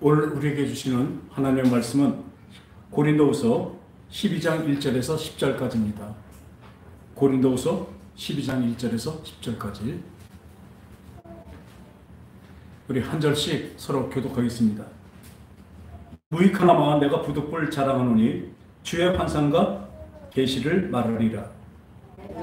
오늘 우리에게 주시는 하나님의 말씀은 고린도후서 12장 1절에서 10절까지입니다. 고린도후서 12장 1절에서 10절까지 우리 한 절씩 서로 교독하겠습니다. 무익하나마 내가 부득불 자랑하노니 주의 환상과 계시를 말하리라.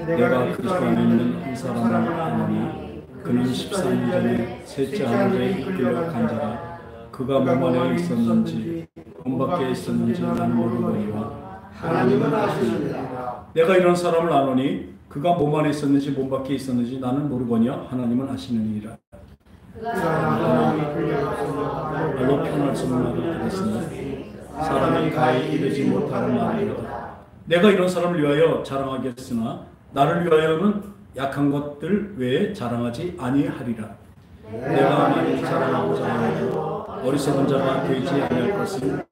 내가 그리스도 안에 있는 한 사람을 아노니 그는 13년 전에 셋째 하늘에 이끌려 간 자라. 그가 몸 안에 있었는지 몸 밖에 있었는지 나는 모르거니와 하나님은 아시느니라. 내가 이런 사람을 아노니 그가 몸 안에 있었는지 몸 밖에 있었는지 나는 모르거니와 하나님은 아시느니라. 말로 표현할 수 없는 말을 들었으니 사람이 가히 이르지 못하는 말이로다. 내가 이런 사람을 위하여 자랑하겠으나 나를 위하여는 약한 것들 외에 자랑하지 아니하리라. 내가 만일 자랑하고자 하여도 어리석은 자가 되지 아니할 것은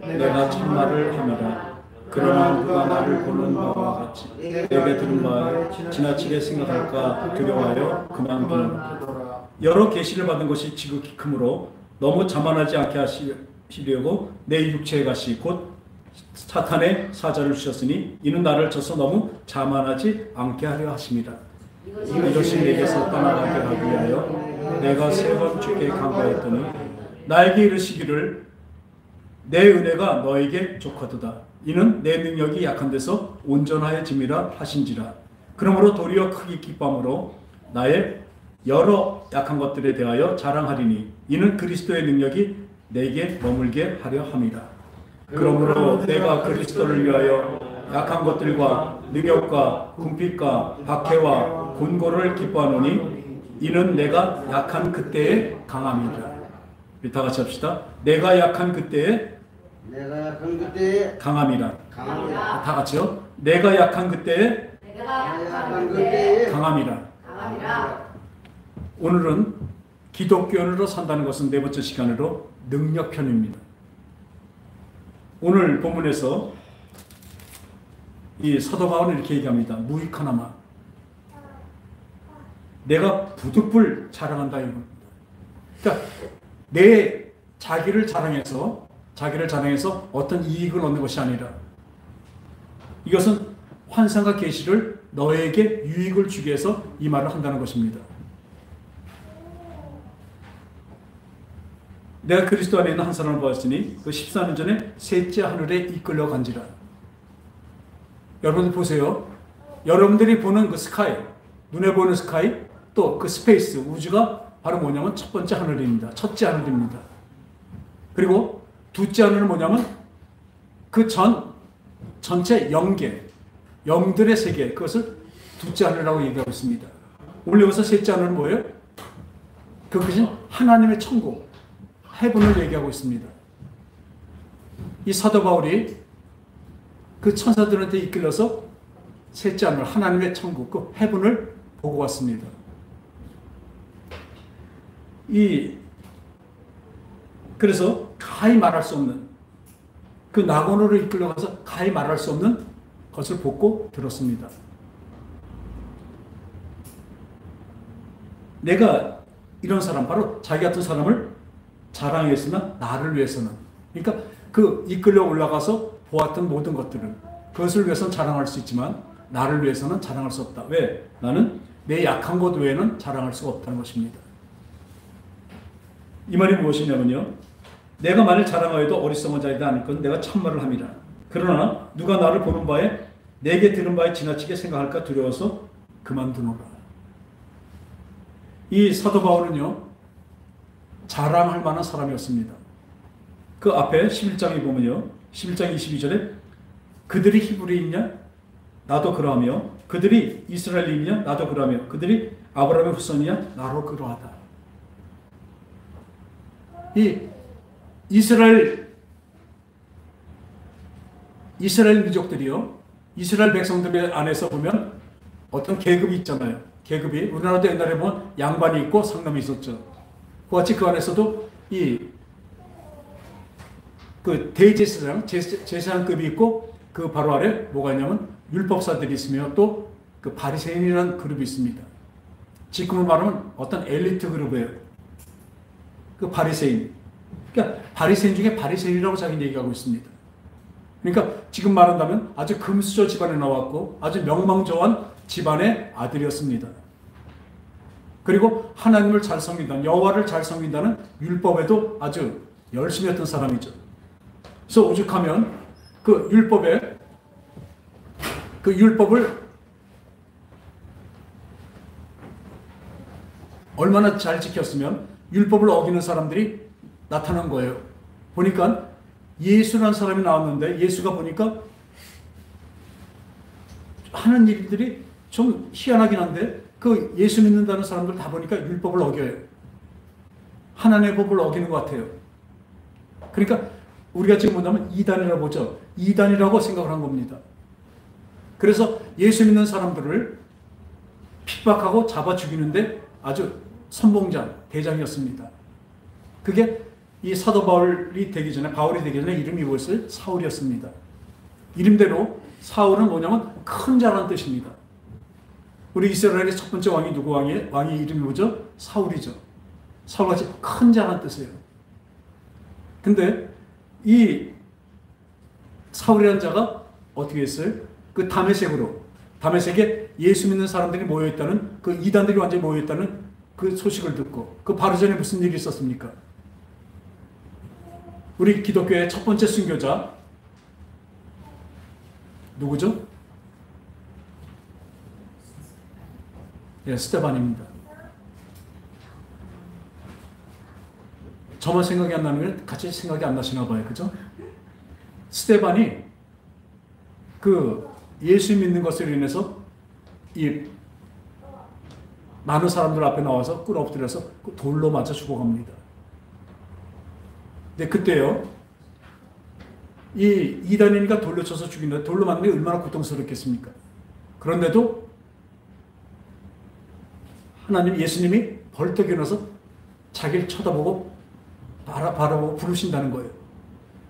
내가 참말을 함이라. 그러나 누가 나를 보는 바와 같이 내게 들은 바에 지나치게 생각할까 두려워하여 그만두노라. 여러 계시를 받은 것이 지극히 크므로 너무 자만하지 않게 하시려고 내 육체의 가시 곧 사탄의 사자를 주셨으니 이는 나를 쳐서 너무 자만하지 않게 하려 하심이라. 이것이 내게서 떠나가게 하기 위하여 내가 3번 주께 간구하였더니 나에게 이르시기를 내 은혜가 너에게 족하도다. 이는 내 능력이 약한 데서 온전하여짐이라 하신지라. 그러므로 도리어 크게 기뻐함으로 나의 여러 약한 것들에 대하여 자랑하리니 이는 그리스도의 능력이 내게 머물게 하려 함이라. 그러므로 내가 그리스도를 위하여 약한 것들과 능욕과 궁핍과 박해와 곤고를 기뻐하노니 이는 내가 약한 그때에 강함이라. 다 같이 합시다. 내가 약한 그때에 강함이라. 다 같이요. 내가 약한 그때에 강함이라. 오늘은 기독교인으로 산다는 것은 네 번째 시간으로 능력편입니다. 오늘 본문에서 이 사도 바울은 이렇게 얘기합니다. 무익하나마 내가 부득불 자랑한다 이겁니다. 그러니까 내 자기를 자랑해서 어떤 이익을 얻는 것이 아니라 이것은 환상과 계시를 너에게 유익을 주기 위해서 이 말을 한다는 것입니다. 내가 그리스도 안에 있는 한 사람을 보았으니 그 14년 전에 셋째 하늘에 이끌려 간지라. 여러분들 보세요. 여러분들이 보는 그 스카이, 눈에 보는 스카이, 또 그 스페이스, 우주가 바로 뭐냐면 첫 번째 하늘입니다. 첫째 하늘입니다. 그리고 둘째 하늘은 뭐냐면 그 전체 영계, 영들의 세계, 그것을 둘째 하늘이라고 얘기하고 있습니다. 오늘 여기서 셋째 하늘은 뭐예요? 그것이 하나님의 천국, 헤븐을 얘기하고 있습니다. 이 사도 바울이 그 천사들한테 이끌려서 셋째 하늘, 하나님의 천국, 그 헤븐을 보고 왔습니다. 그래서 가히 말할 수 없는 그 낙원으로 이끌려가서 가히 말할 수 없는 것을 보고 들었습니다. 내가 이런 사람, 바로 자기 같은 사람을 자랑했으나 나를 위해서는, 그러니까 그 이끌려 올라가서 보았던 모든 것들은 그것을 위해서는 자랑할 수 있지만 나를 위해서는 자랑할 수 없다. 왜? 나는 내 약한 것 외에는 자랑할 수가 없다는 것입니다. 이 말이 무엇이냐면요, 내가 만일 자랑하여도 어리석은 자이다 아닐 건 내가 참말을 함이라. 그러나 누가 나를 보는 바에 내게 들은 바에 지나치게 생각할까 두려워서 그만두노라. 이 사도 바울은요, 자랑할 만한 사람이었습니다. 그 앞에 11장에 보면요, 11장 22절에 그들이 히브리인이냐? 나도 그러하며 그들이 이스라엘인이냐? 나도 그러하며 그들이 아브라함의 후손이냐? 나로 그러하다. 이 이스라엘 민족들이요, 이스라엘 백성들 안에서 보면 어떤 계급이 있잖아요. 계급이 우리나라도 옛날에 보면 양반이 있고 상남이 있었죠. 그같이 그 안에서도 그 대제사장, 제사장급이 있고 그 바로 아래 뭐가 있냐면 율법사들이 있으며 또 그 바리새인이라는 그룹이 있습니다. 지금은 말하면 어떤 엘리트 그룹이에요. 그 바리새인. 그러니까 바리새인 중에 바리새인이라고 자기는 얘기하고 있습니다. 그러니까 지금 말한다면 아주 금수저 집안에 나왔고 아주 명망조한 집안의 아들이었습니다. 그리고 하나님을 잘 섬긴다는, 여호와를 잘 섬긴다는 율법에도 아주 열심히 했던 사람이죠. 그래서 오죽하면 그 율법을 얼마나 잘 지켰으면 율법을 어기는 사람들이 나타난 거예요. 보니까 예수라는 사람이 나왔는데 예수가 보니까 하는 일들이 좀 희한하긴 한데 그 예수 믿는다는 사람들 다 보니까 율법을 어겨요. 하나님의 법을 어기는 것 같아요. 그러니까 우리가 지금 뭐냐면 이단이라고 보죠. 이단이라고 생각을 한 겁니다. 그래서 예수 믿는 사람들을 핍박하고 잡아 죽이는데 아주 선봉장, 대장이었습니다. 그게 이 사도 바울이 되기 전에 이름이 뭐였어요? 사울이었습니다. 이름대로 사울은 뭐냐면 큰 자라는 뜻입니다. 우리 이스라엘의 첫 번째 왕이 누구 왕이에요? 왕의 이름이 뭐죠? 사울이죠. 사울같이 큰 자라는 뜻이에요. 근데 이 사울이라는 자가 어떻게 했어요? 그 다메섹에 예수 믿는 사람들이 모여있다는, 그 이단들이 완전히 모여있다는 그 소식을 듣고, 그 바로 전에 무슨 일이 있었습니까? 우리 기독교의 첫 번째 순교자 누구죠? 예, 스데반입니다. 저만 생각이 안 나면 같이 생각이 안 나시나 봐요. 그죠? 스데반이 그 예수 믿는 것으로 인해서 이 많은 사람들 앞에 나와서 꿇어 엎드려서 그 돌로 맞아 죽어갑니다. 근데 그때요, 이 이단이니까 돌로 쳐서 죽이는데 돌로 맞는 게 얼마나 고통스럽겠습니까? 그런데도 하나님, 예수님이 벌떡 일어나서 자기를 쳐다보고 바라보고 부르신다는 거예요.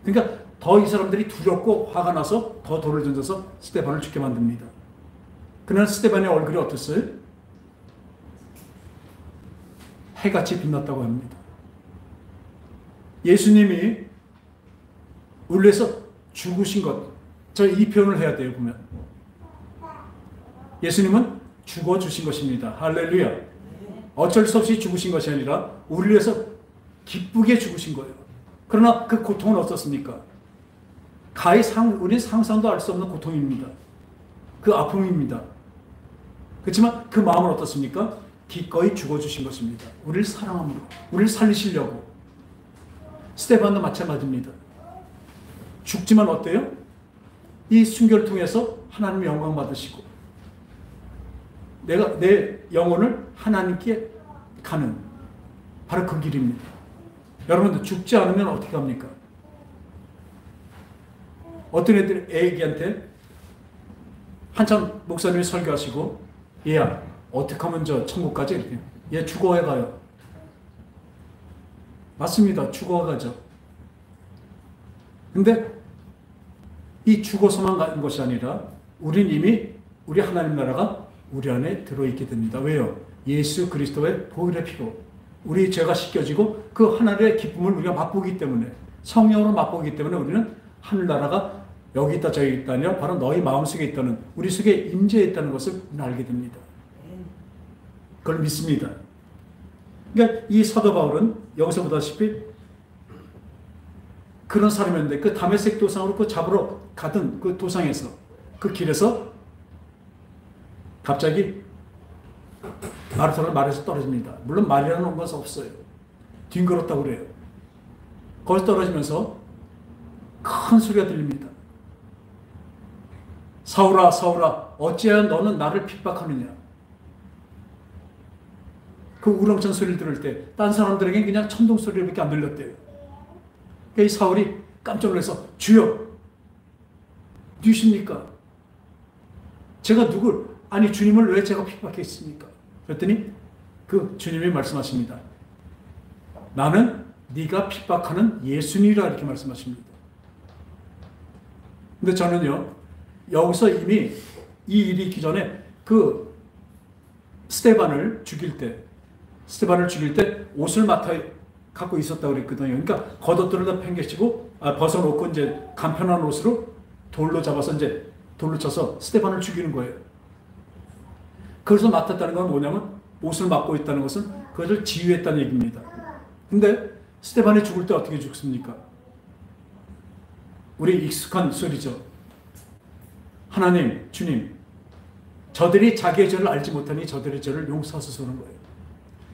그러니까 더 이 사람들이 두렵고 화가 나서 더 돌을 던져서 스데반을 죽게 만듭니다. 그날 스데반의 얼굴이 어땠어요? 해같이 빛났다고 합니다. 예수님이 우리 위해서 죽으신 것, 저 이 표현을 해야 돼요, 보면. 예수님은 죽어주신 것입니다. 할렐루야. 어쩔 수 없이 죽으신 것이 아니라 우리 위해서 기쁘게 죽으신 거예요. 그러나 그 고통은 어떻습니까? 우리는 상상도 알 수 없는 고통입니다. 그 아픔입니다. 그렇지만 그 마음은 어떻습니까? 기꺼이 죽어주신 것입니다. 우리를 사랑함으로, 우리를 살리시려고. 스데반도 마찬가지입니다. 죽지만 어때요? 이 순교를 통해서 하나님의 영광 받으시고 내 영혼을 하나님께 가는 바로 그 길입니다. 여러분들 죽지 않으면 어떻게 합니까? 어떤 애기한테 한참 목사님이 설교하시고 얘야 어떻게 하면 저 천국까지? 이렇게. 얘 죽어야 가요. 맞습니다. 죽어가죠. 근데 이 죽어서만 가는 것이 아니라 우린 이미 우리 하나님 나라가 우리 안에 들어있게 됩니다. 왜요? 예수 그리스도의 보혈의 피로 우리 죄가 씻겨지고 그 하나님의 기쁨을 우리가 맛보기 때문에, 성령으로 맛보기 때문에 우리는 하늘나라가 여기 있다 저기 있다 아니라 바로 너희 마음속에 있다는, 우리 속에 임재해 있다는 것을 알게 됩니다. 그걸 믿습니다. 그러니까 이 사도 바울은 여기서 보다시피 그런 사람이었는데 그 다메섹 도상으로 그 잡으러 가던 그 도상에서, 그 길에서 갑자기 마르타는 말에서 떨어집니다. 물론 말이라는 것은 없어요. 뒹굴었다고 그래요. 거기서 떨어지면서 큰 소리가 들립니다. 사울아 사울아 어찌하여 너는 나를 핍박하느냐. 그 우렁찬 소리를 들을 때 딴 사람들에게 그냥 천둥 소리밖에 안 들렸대요. 그러니까 이 사울이 깜짝 놀라서 주여 누구십니까? 제가 아니 주님을 왜 제가 핍박했습니까? 그랬더니 그 주님이 말씀하십니다. 나는 네가 핍박하는 예수니라 이렇게 말씀하십니다. 근데 저는요 여기서 이미 이 일이 있기 전에 그 스데반을 죽일 때 옷을 갖고 있었다고 그랬거든요. 그러니까 겉옷들을 다 팽개치고 벗어놓고 이제 간편한 옷으로 돌로 잡아서 이제 돌로 쳐서 스데반을 죽이는 거예요. 그래서 맡았다는 건 뭐냐면 옷을 맡고 있다는 것은 그것을 지휘했다는 얘기입니다. 근데 스데반이 죽을 때 어떻게 죽습니까? 우리 익숙한 소리죠. 하나님, 주님, 저들이 자기의 죄를 알지 못하니 저들의 죄를 용서하소서는 거예요.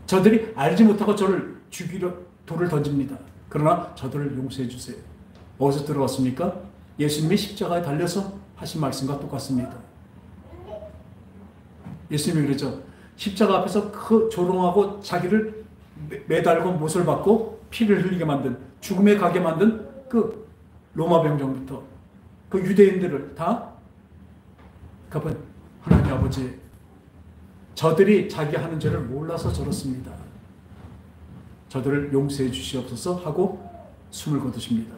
저들이 알지 못하고 저를 죽이려 돌을 던집니다. 그러나 저들을 용서해 주세요. 어디서 들어왔습니까? 예수님이 십자가에 달려서 하신 말씀과 똑같습니다. 예수님이 그러죠. 십자가 앞에서 그 조롱하고 자기를 매달고 못을 받고 피를 흘리게 만든, 죽음에 가게 만든 그 로마 병정부터 그 유대인들을 다 하나님 아버지, 저들이 자기 하는 죄를 몰라서 저렇습니다. 저들을 용서해 주시옵소서 하고 숨을 거두십니다.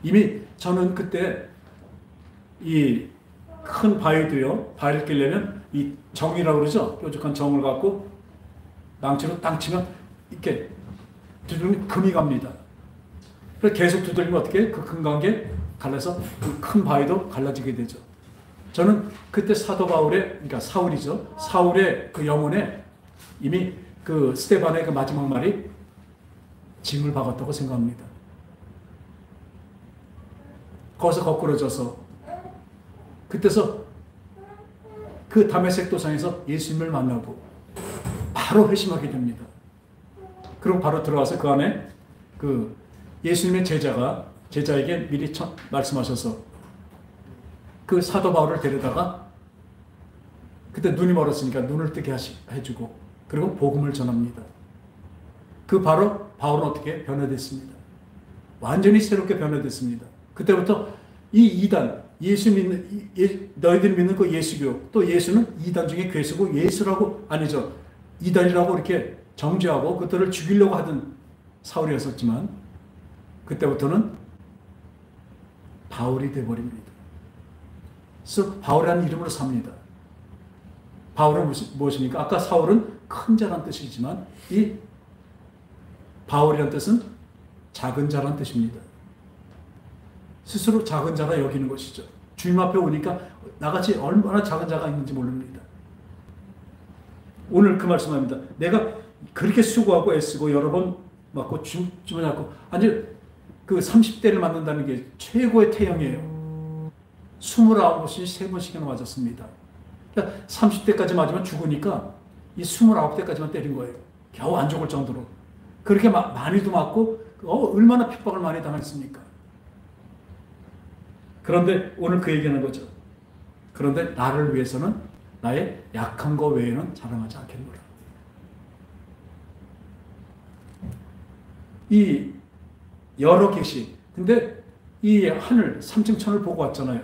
이미 저는 그때 이 큰 바위도요, 바위를 깨려면 이 정이라고 그러죠. 뾰족한 정을 갖고 망치로 땅 치면 이렇게 두들기면 금이 갑니다. 그래서 계속 두들기면 어떻게 그 금관계 갈라서 그 큰 바위도 갈라지게 되죠. 저는 그때 사도 바울의, 그러니까 사울이죠. 사울의 그 영혼에 이미 그 스데반의 그 마지막 말이 징을 박았다고 생각합니다. 거기서 거꾸로져서 그때서 그 다메섹 도상에서 예수님을 만나고 바로 회심하게 됩니다. 그리고 바로 들어와서 그 안에 그 예수님의 제자에게 미리 말씀하셔서 그 사도 바울을 데려다가 그때 눈이 멀었으니까 눈을 뜨게 해주고 그리고 복음을 전합니다. 그 바로 바울은 어떻게 변화됐습니다. 완전히 새롭게 변화됐습니다. 그때부터 이 이단, 예수 믿는, 너희들이 믿는 그 예수교, 또 예수는 이단 중에 괴수고 예수라고, 아니죠. 이단이라고 이렇게 정죄하고 그들을 죽이려고 하던 사울이었었지만 그때부터는 바울이 되어버립니다. 그래서 바울이라는 이름으로 삽니다. 바울은 무엇입니까? 아까 사울은 큰 자란 뜻이지만 이 바울이라는 뜻은 작은 자란 뜻입니다. 스스로 작은 자라 여기는 것이죠. 주님 앞에 오니까 나같이 얼마나 작은 자가 있는지 모릅니다. 오늘 그 말씀합니다. 내가 그렇게 수고하고 애쓰고 여러 번 맞고 주문하고 아니 그 30대를 맞는다는 게 최고의 태형이에요. 29번씩 3번씩이나 맞았습니다. 그러니까 30대까지 맞으면 죽으니까 이 29대까지만 때린 거예요. 겨우 안 죽을 정도로. 그렇게 많이도 맞고 얼마나 핍박을 많이 당했습니까? 그런데 오늘 그 얘기하는 거죠. 그런데 나를 위해서는 나의 약한 거 외에는 자랑하지 않겠노라. 이 여러 계시. 근데 이 하늘 3층 천을 보고 왔잖아요.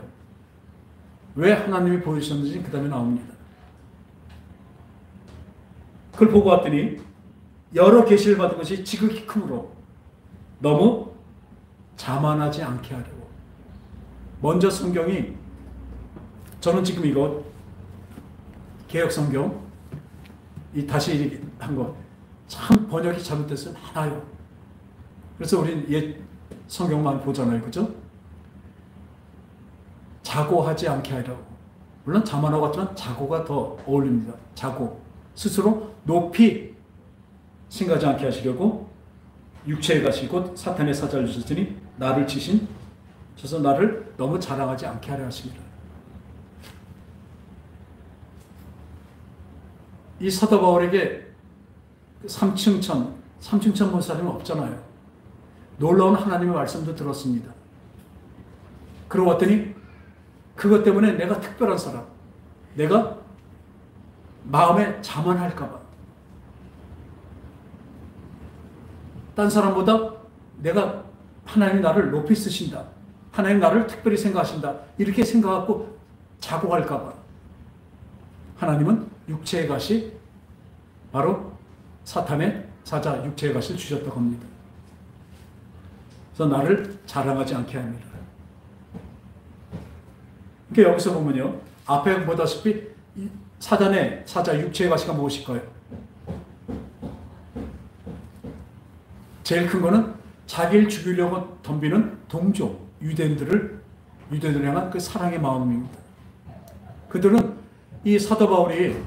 왜 하나님이 보여주셨는지 그 다음에 나옵니다. 그걸 보고 왔더니 여러 계시를 받은 것이 지극히 크므로 너무 자만하지 않게 하려고. 먼저 성경이, 저는 지금 이거 개역 성경 이 다시 한 거 참 번역이 잘못됐어요. 많아요. 그래서 우린 옛 성경만 보잖아요. 그죠? 자고하지 않게 하려고. 물론 자만하고 같지만 자고가 더 어울립니다. 자고. 스스로 높이 생각하지 않게 하시려고 육체에 가시고 사탄의 사자를 주셨으니 나를 치신, 그래서 나를 너무 자랑하지 않게 하려 하십니다. 이 사도 바울에게 3층 천 본 사람은 없잖아요. 놀라운 하나님의 말씀도 들었습니다. 그러고 왔더니 그것 때문에 내가 특별한 사람, 내가 마음에 자만할까봐, 딴 사람보다 내가 하나님이 나를 높이 쓰신다, 하나님 나를 특별히 생각하신다, 이렇게 생각하고 자고할까봐 하나님은 육체의 가시, 바로 사탄의 사자 육체의 가시를 주셨다고 합니다. 그래서 나를 자랑하지 않게 합니다. 그러니까 여기서 보면요, 앞에 보다시피 사단의 사자 육체의 가시가 무엇일까요? 제일 큰 거는 자기를 죽이려고 덤비는 동족, 유대인들을 향한 그 사랑의 마음입니다. 그들은 이 사도 바울이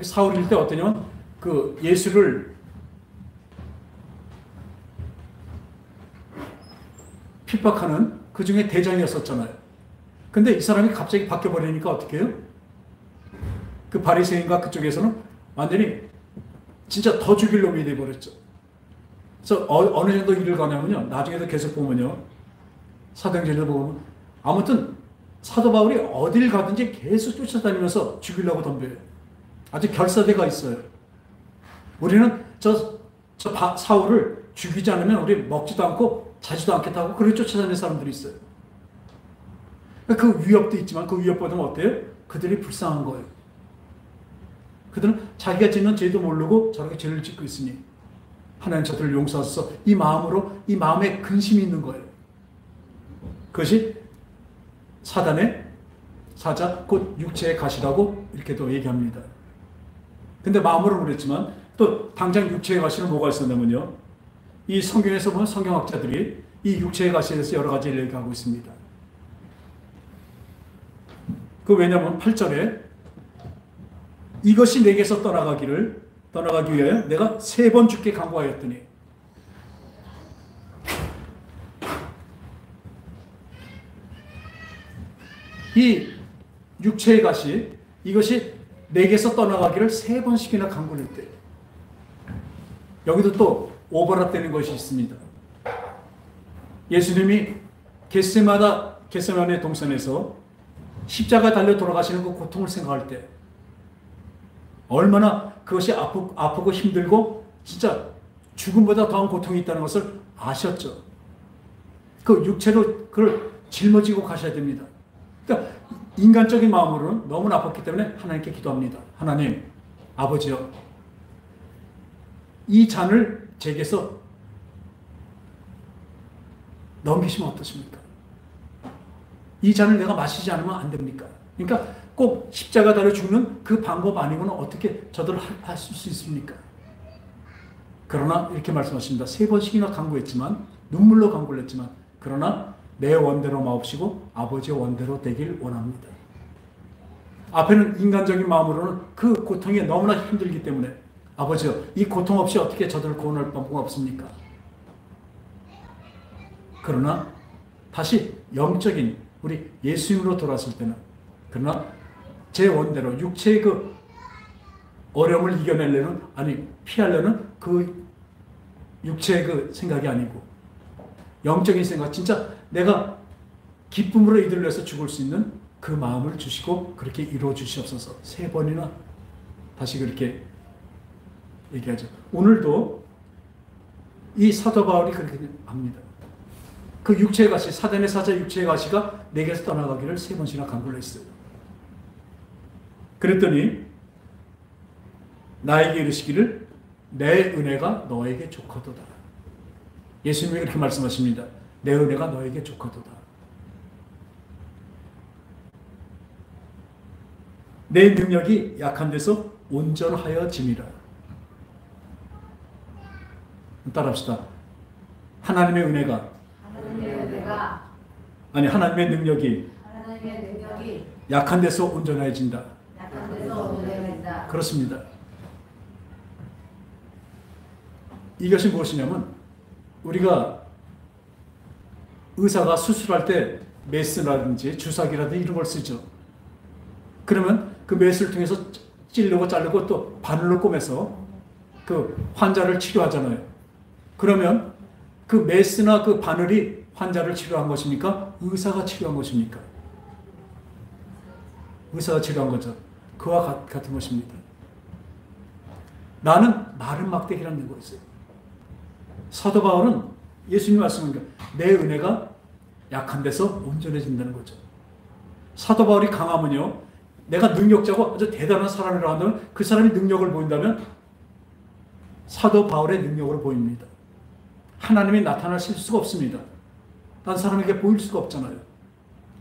사울일 때 어떠냐면 그 예수를 핍박하는 그 중에 대장이었었잖아요. 근데 이 사람이 갑자기 바뀌어버리니까 어떻게 해요? 그 바리새인과 그쪽에서는 완전히 진짜 더 죽일 놈이 돼버렸죠. 그래서 어느 정도 일을 가냐면요. 나중에도 계속 보면요. 사도행전을 보면 아무튼 사도 바울이 어딜 가든지 계속 쫓아다니면서 죽이려고 덤벼요. 아주 결사대가 있어요. 우리는 사울을 죽이지 않으면 우리 먹지도 않고 자지도 않겠다고 그렇게 쫓아다니는 사람들이 있어요. 그 위협도 있지만 그 위협보다는 어때요? 그들이 불쌍한 거예요. 그들은 자기가 짓는 죄도 모르고 저렇게 죄를 짓고 있으니 하나님 저들을 용서하소서 이 마음으로 이 마음에 근심이 있는 거예요. 그것이 사단의 사자 곧 육체의 가시라고 이렇게도 얘기합니다. 근데 마음으로 그랬지만 또 당장 육체의 가시는 뭐가 있었냐면요. 이 성경에서 보면 성경학자들이 이 육체의 가시에 대해서 여러 가지를 얘기하고 있습니다. 왜냐하면 8절에 이것이 내게서 떠나가기 위하여 내가 3번 주께 간구하였더니 이 육체의 가시 이것이 내게서 떠나가기를 3번씩이나 간구를 했대요. 여기도 또 오버랩되는 것이 있습니다. 예수님이 겟세마네 동산에서 십자가 달려 돌아가시는 그 고통을 생각할 때 얼마나 그것이 아프고 힘들고 진짜 죽음보다 더한 고통이 있다는 것을 아셨죠. 그 육체로 그걸 짊어지고 가셔야 됩니다. 그러니까 인간적인 마음으로는 너무 아팠기 때문에 하나님께 기도합니다. 하나님, 아버지요, 이 잔을 제게서 넘기시면 어떠십니까? 이 잔을 내가 마시지 않으면 안 됩니까? 그러니까 꼭 십자가 달려 죽는 그 방법 아니고는 어떻게 저들을 하실 수 있습니까? 그러나 이렇게 말씀하십니다. 3번씩이나 간구했지만 눈물로 간구를 했지만 그러나 내 원대로 마옵시고 아버지의 원대로 되길 원합니다. 앞에는 인간적인 마음으로는 그 고통이 너무나 힘들기 때문에 아버지요, 이 고통 없이 어떻게 저들을 구원할 방법 없습니까? 그러나 다시 영적인 우리 예수님으로 돌아왔을 때는 그러나 제 원대로 육체의 그 어려움을 이겨내려는 피하려는 그 육체의 그 생각이 아니고 영적인 생각, 진짜 내가 기쁨으로 이들을 위해서 죽을 수 있는 그 마음을 주시고 그렇게 이루어 주시옵소서. 3번이나 다시 그렇게 얘기하죠. 오늘도 이 사도 바울이 그렇게 합니다. 그 육체의 가시, 사단의 사자 육체의 가시가 내게서 떠나가기를 3번씩이나 간구를 했어요. 그랬더니 나에게 이르시기를 내 은혜가 너에게 좋거도다. 예수님이 그렇게 말씀하십니다. 내 은혜가 너에게 좋거도다. 내 능력이 약한 데서 온전하여짐이라. 따라합시다. 하나님의 은혜가 하나님의 능력이 약한 데서 온전해진다. 그렇습니다. 이것이 무엇이냐면 우리가 의사가 수술할 때 메스라든지 주사기라든지 이런 걸 쓰죠. 그러면 그 메스를 통해서 찌르고 자르고 또 바늘로 꼬매서 그 환자를 치료하잖아요. 그러면 그 메스나 그 바늘이 환자를 치료한 것입니까? 의사가 치료한 것입니까? 의사가 치료한 거죠. 그와 같은 것입니다. 나는 마른 막대기라는 거 있어요. 사도 바울은 예수님이 말씀하신 내 은혜가 약한 데서 온전해진다는 거죠. 사도 바울이 강하면요, 내가 능력자고 아주 대단한 사람이라고 한다면 그 사람이 능력을 보인다면 사도 바울의 능력으로 보입니다. 하나님이 나타나실 수가 없습니다. 딴 사람에게 보일 수가 없잖아요.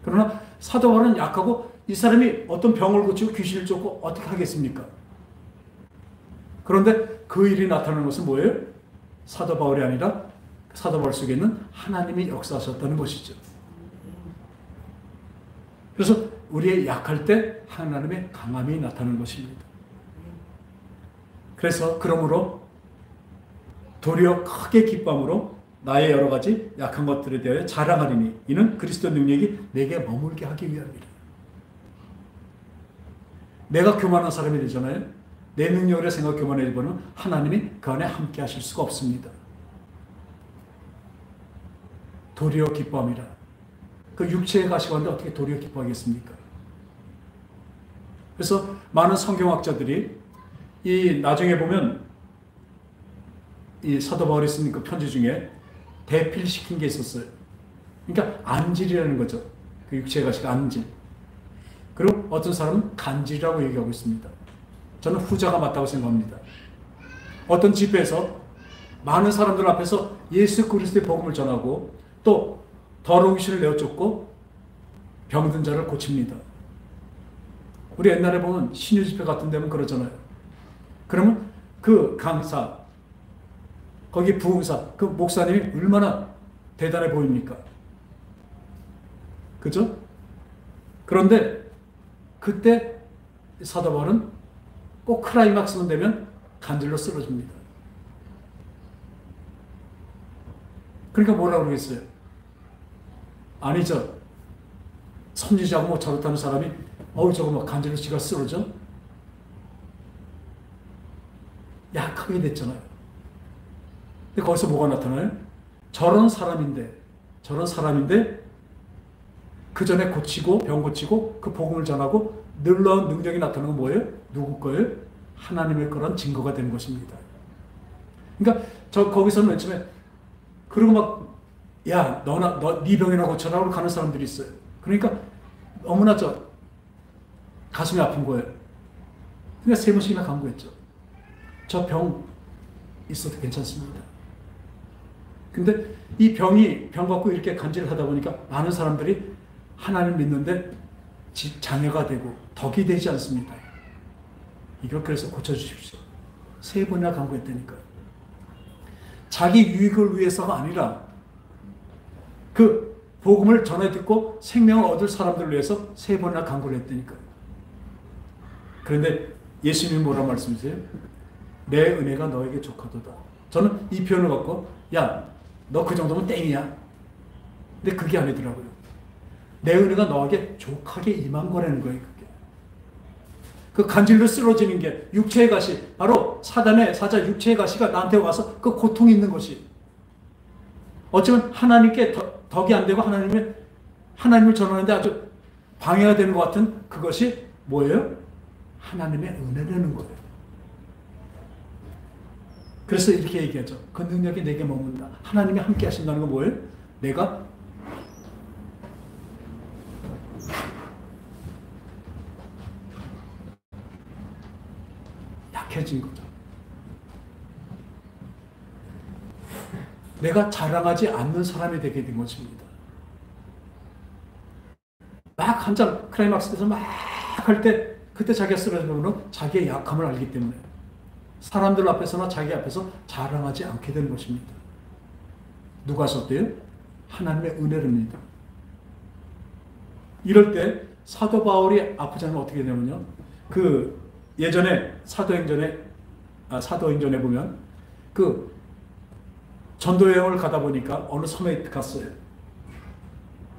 그러나 사도 바울은 약하고 이 사람이 어떤 병을 고치고 귀신을 쫓고 어떻게 하겠습니까? 그런데 그 일이 나타나는 것은 뭐예요? 사도 바울이 아니라 사도 바울 속에는 하나님이 역사하셨다는 것이죠. 그래서 우리의 약할 때 하나님의 강함이 나타나는 것입니다. 그래서 그러므로 도리어 크게 기쁨으로 나의 여러 가지 약한 것들에 대하여 자랑하리니 이는 그리스도 능력이 내게 머물게 하기 위함이라. 내가 교만한 사람이 되잖아요. 내 능력으로 생각 교만해지면 하나님이 그 안에 함께 하실 수가 없습니다. 도리어 기뻐함이라. 그 육체의 가시관데 어떻게 도리어 기뻐하겠습니까? 그래서 많은 성경학자들이 이 나중에 보면 이 사도 바울이 쓴 그 편지 중에 대필시킨 게 있었어요. 그러니까 안질이라는 거죠. 그 육체의 가시가 안질. 그리고 어떤 사람은 간질이라고 얘기하고 있습니다. 저는 후자가 맞다고 생각합니다. 어떤 집회에서 많은 사람들 앞에서 예수 그리스도의 복음을 전하고 또 더러운 귀신을 내어쫓고 병든 자를 고칩니다. 우리 옛날에 보면 신유 집회 같은 데면 그러잖아요. 그러면 그 강사, 거기 부흥사, 그 목사님이 얼마나 대단해 보입니까? 그죠? 그런데 그때 사도 바울은 꼭 클라이막스만 되면 간질로 쓰러집니다. 그러니까 뭐라고 그러겠어요? 아니죠. 선지자고 뭐 저렇다는 사람이 저거 막 간질로 지가 쓰러져? 약하게 됐잖아요. 근데 거기서 뭐가 나타나요? 저런 사람인데 그 전에 고치고 병 고치고 그 복음을 전하고 놀라운 능력이 나타나는 건 뭐예요? 누구 거예요? 하나님의 거란 증거가 되는 것입니다. 그러니까 저 거기서는 맨 처음에 그리고 막 야 네 병이나 고쳐라고 가는 사람들이 있어요. 그러니까 너무나 가슴이 아픈 거예요. 그러니까 3번씩이나 간구했죠. 저 병 있어도 괜찮습니다. 근데 이 병 갖고 이렇게 간질을 하다 보니까 많은 사람들이 하나님 믿는데 장애가 되고 덕이 되지 않습니다. 이걸 그래서 고쳐주십시오. 3번이나 간구했다니까요. 자기 유익을 위해서가 아니라 그 복음을 전해 듣고 생명을 얻을 사람들을 위해서 3번이나 간구를 했다니까요. 그런데 예수님이 뭐라 말씀하세요? 내 은혜가 너에게 족하도다. 저는 이 표현을 갖고 야, 너 그 정도면 땡이야. 근데 그게 아니더라고요. 내 은혜가 너에게 족하게 임한 거라는 거예요. 그게. 그 간질로 쓰러지는 게 육체의 가시, 바로 사단의 사자 육체의 가시가 나한테 와서 그 고통이 있는 것이 어쩌면 하나님께 덕이 안 되고 하나님을 전하는데 아주 방해가 되는 것 같은 그것이 뭐예요? 하나님의 은혜라는 거예요. 그래서 이렇게 얘기하죠. 그 능력이 내게 머문다. 하나님이 함께 하신다는 건 뭐예요? 내가 약해진 거죠. 내가 자랑하지 않는 사람이 되게 된 것입니다. 막 한참 클라이막스에서 막 할 때 그때 자기가 쓰러지면 자기의 약함을 알기 때문에 사람들 앞에서나 자기 앞에서 자랑하지 않게 되는 것입니다. 누가 썼대요? 하나님의 은혜입니다. 이럴 때 사도 바울이 아프지 않으면 어떻게 되냐면요. 그 예전에 사도행전에 보면 그 전도 여행을 가다 보니까 어느 섬에 갔어요.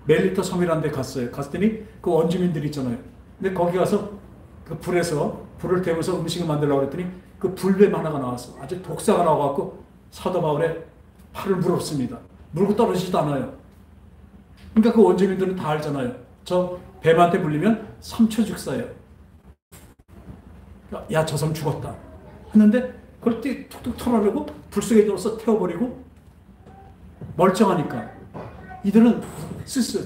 멜리터 섬이라는 데 갔어요. 갔더니 그 원주민들이 있잖아요. 근데 거기 가서 그 불을 태우면서 음식을 만들려고 했더니 그 불뱀 하나가 나왔어. 아주 독사가 나와갖고 사도 바울의 팔을 물었습니다. 물고 떨어지지도 않아요. 그러니까 그 원주민들은 다 알잖아요. 저 뱀한테 물리면 3초 즉사예요. 야, 저 사람 죽었다. 했는데 그걸 툭툭 털어내고 불 속에 들어서 태워버리고 멀쩡하니까 이들은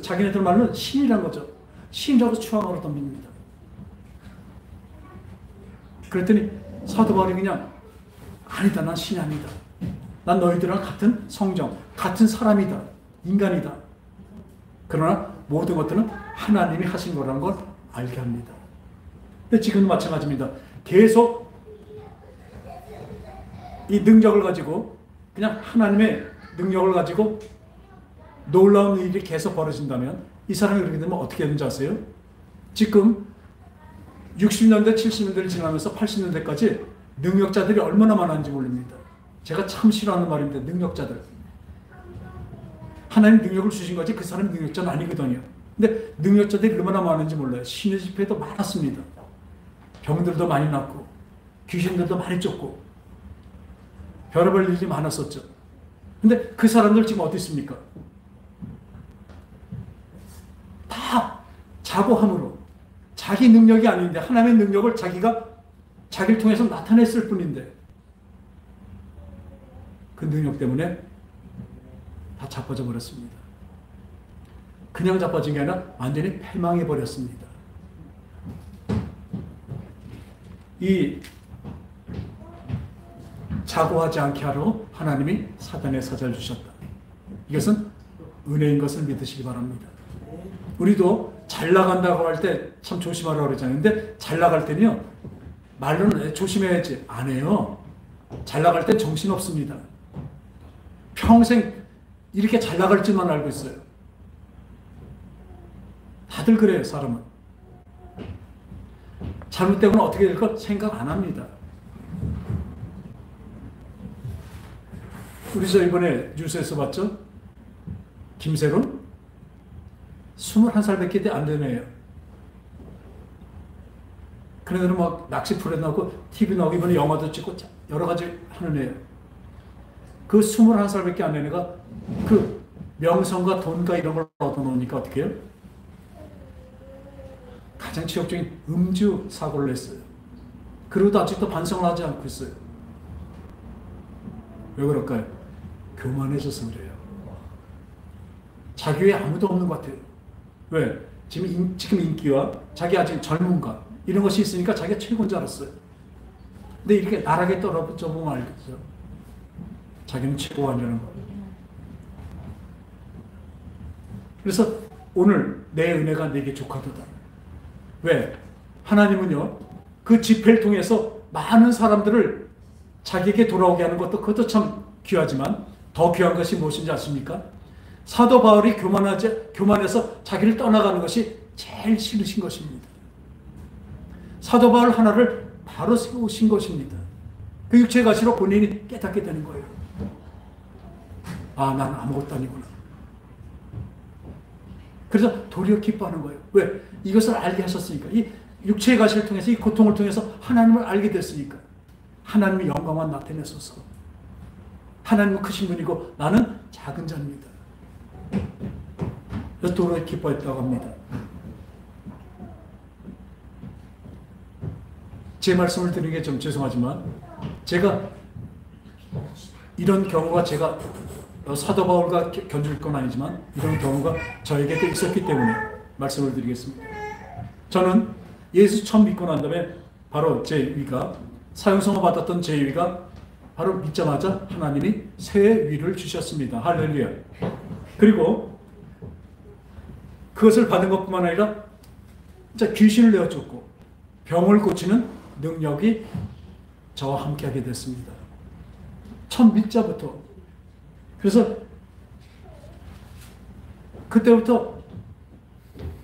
자기네들 말로는 신이란 거죠. 신이라고 추앙하러 덤빕니다. 그랬더니 사도 바울이 그냥 아니다. 난 신이 아니다. 난 너희들랑 같은 성정, 같은 사람이다. 인간이다. 그러나 모든 것들은 하나님이 하신 거라는 걸 알게 합니다. 근데 지금도 마찬가지입니다. 계속 이 능력을 가지고 그냥 하나님의 능력을 가지고 놀라운 일이 계속 벌어진다면 이 사람이 그렇게 되면 어떻게 되는지 아세요? 지금 60년대, 70년대를 지나면서 80년대까지 능력자들이 얼마나 많았는지 모릅니다. 제가 참 싫어하는 말인데 능력자들. 하나님 능력을 주신 거지 그 사람이 능력자는 아니거든요. 근데 능력자들이 얼마나 많은지 몰라요. 신의 집회도 많았습니다. 병들도 많이 났고 귀신들도 많이 쫓고 별의별 일이 많았었죠. 근데 그 사람들 지금 어디 있습니까? 다 자고함으로 자기 능력이 아닌데 하나님의 능력을 자기를 통해서 나타냈을 뿐인데 그 능력 때문에 다 자빠져 버렸습니다. 그냥 자빠진 게 아니라 완전히 패망해 버렸습니다. 이 자고하지 않게 하러 하나님이 사단의 사자를 주셨다. 이것은 은혜인 것을 믿으시기 바랍니다. 우리도 잘 나간다고 할 때 참 조심하라고 그러잖아요. 근데 잘 나갈 때는요, 말로는 조심해야지. 안 해요. 잘 나갈 땐 정신없습니다. 평생 이렇게 잘 나갈 줄만 알고 있어요. 다들 그래요, 사람은. 잘못되거나 어떻게 될까 생각 안 합니다. 우리 저 이번에 뉴스에서 봤죠? 김세론? 21살밖에 안 된 애예요. 그네들은 막 낚시 프로그램 나오고 TV 나오고 이번에 영화도 찍고 여러 가지 하는 애예요. 그 21살밖에 안 된 애가 그 명성과 돈과 이런 걸 얻어놓으니까 어떻게 해요? 가장 치욕적인 음주 사고를 냈어요. 그리고도 아직도 반성을 하지 않고 있어요. 왜 그럴까요? 교만해져서 그래요. 자기 외에 아무도 없는 것 같아요. 왜? 지금 인기와 자기 아직 젊음과 이런 것이 있으니까 자기가 최고인 줄 알았어요. 근데 이렇게 나락에 떨어져 보면 알겠죠. 자기는 최고가 아니라는 거예요. 그래서 오늘 내 은혜가 내게 족하도다. 왜? 하나님은요, 그 집회를 통해서 많은 사람들을 자기에게 돌아오게 하는 것도 그것도 참 귀하지만 더 귀한 것이 무엇인지 아십니까? 사도 바울이 교만해서 자기를 떠나가는 것이 제일 싫으신 것입니다. 사도 바울 하나를 바로 세우신 것입니다. 그 육체의 가시로 본인이 깨닫게 되는 거예요. 아, 나는 아무것도 아니구나. 그래서 도리어 기뻐하는 거예요. 왜? 이것을 알게 하셨으니까. 이 육체의 가시를 통해서 이 고통을 통해서 하나님을 알게 됐으니까. 하나님의 영광만 나타내소서. 하나님은 크신 분이고 나는 작은 자입니다. 그래서 도리어 기뻐했다고 합니다. 제 말씀을 드리는 게 좀 죄송하지만 제가 이런 경우가 제가 사도 바울과 견줄 건 아니지만 이런 경우가 저에게도 있었기 때문에 말씀을 드리겠습니다. 저는 예수 처음 믿고 난 다음에 바로 제 위가 사형선고 받았던 제 위가 바로 믿자마자 하나님이 새 위를 주셨습니다. 할렐루야. 그리고 그것을 받은 것뿐만 아니라 진짜 귀신을 내어쫓고 병을 고치는 능력이 저와 함께하게 됐습니다. 처음 믿자부터. 그래서 그때부터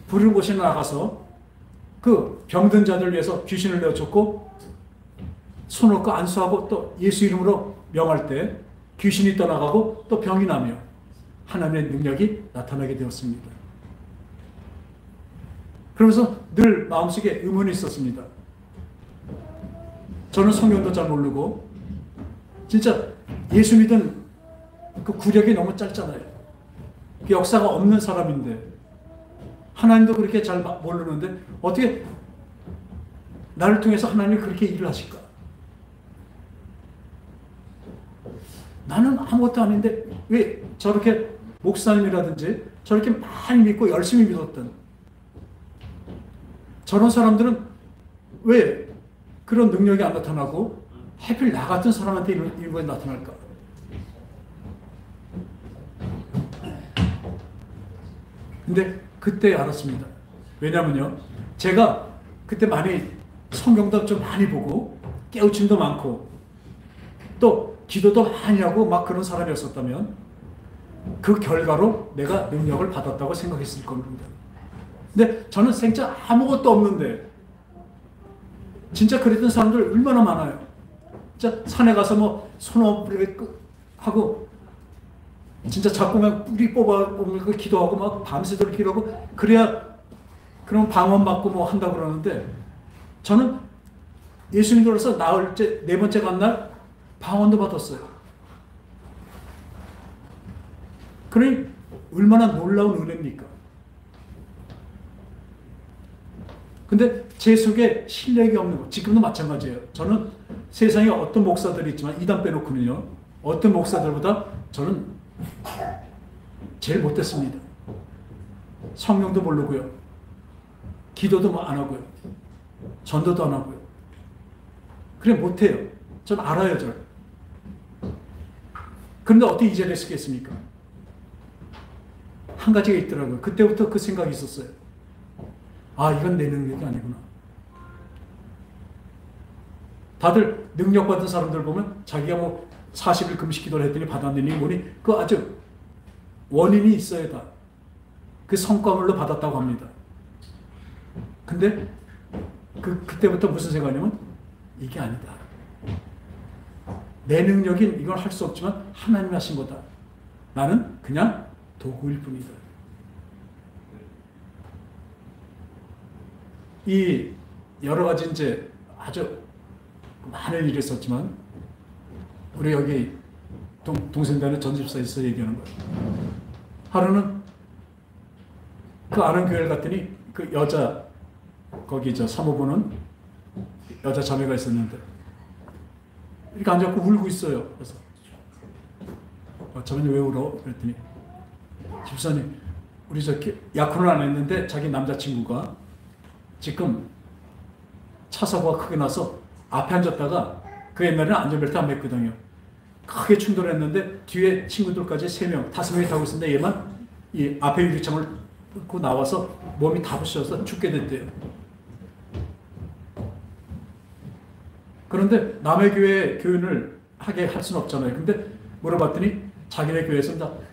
부른 곳에 나가서 그 병든 자들 위해서 귀신을 내어쫓고 손 얹고 안수하고 또 예수 이름으로 명할 때 귀신이 떠나가고 또 병이 나며 하나님의 능력이 나타나게 되었습니다. 그러면서 늘 마음속에 의문이 있었습니다. 저는 성경도 잘 모르고 진짜 예수 믿은 그 구력이 너무 짧잖아요. 그 역사가 없는 사람인데 하나님도 그렇게 잘 모르는데 어떻게 나를 통해서 하나님이 그렇게 일을 하실까? 나는 아무것도 아닌데 왜 저렇게 목사님이라든지 저렇게 많이 믿고 열심히 믿었던 저런 사람들은 왜 그런 능력이 안 나타나고 하필 나 같은 사람한테 이런 것이 나타날까? 근데 그때 알았습니다. 왜냐면요, 제가 그때 많이 성경도 좀 많이 보고 깨우침도 많고 또 기도도 많이 하고 막 그런 사람이었었다면 그 결과로 내가 능력을 받았다고 생각했을 겁니다. 근데 저는 생전 아무것도 없는데 진짜 그랬던 사람들 얼마나 많아요. 진짜 산에 가서 뭐 손오브레 하고 진짜 자꾸 막 뿌리 뽑고 기도하고 막 밤새도록 기도하고 그래야 그럼 방언 받고 뭐 한다고 그러는데 저는 예수님 들어서 나흘 네 번째 간 날 방언도 받았어요. 그러니 얼마나 놀라운 은혜입니까? 근데 제 속에 실력이 없는 거, 지금도 마찬가지예요. 저는 세상에 어떤 목사들이 있지만 이단 빼놓고는요, 어떤 목사들보다 저는 제일 못됐습니다. 성령도 모르고요, 기도도 안 하고요, 전도도 안 하고요. 그래 못해요. 전 알아요, 저를. 그런데 어떻게 이제 됐겠습니까? 한 가지가 있더라고요. 그때부터 그 생각이 있었어요. 아, 이건 내 능력이 아니구나. 다들 능력 받은 사람들 보면 자기가 뭐 40일 금식 기도를 했더니 받았느니 뭐니 그 아주 원인이 있어야 다. 그 성과물로 받았다고 합니다. 근데 그때부터 무슨 생각이냐면 이게 아니다. 내 능력인 이걸 할 수 없지만 하나님이 하신 거다. 나는 그냥 도구일 뿐이다. 이 여러 가지 이제 아주 많은 일이 있었지만 우리 여기 동생단의 전집사에서 얘기하는 거예요. 하루는 그 아는 교회를 갔더니 그 여자 거기 사모부는 여자 자매가 있었는데 이렇게 앉아서 울고 있어요. 그래서 자매님 왜 울어? 그랬더니 집사님 우리 약혼을 안 했는데 자기 남자친구가 지금 차 사고가 크게 나서 앞에 앉았다가 그 옛날에는 안전벨트 안 맸거든요. 크게 충돌했는데 뒤에 친구들까지 3명, 5명이 타고 있었는데 얘만 이 앞에 유리창을 뚫고 나와서 몸이 다 부셔서 죽게 됐대요. 그런데 남의 교회 교인을 하게 할 수는 없잖아요. 근데 물어봤더니 자기네 교회에서 다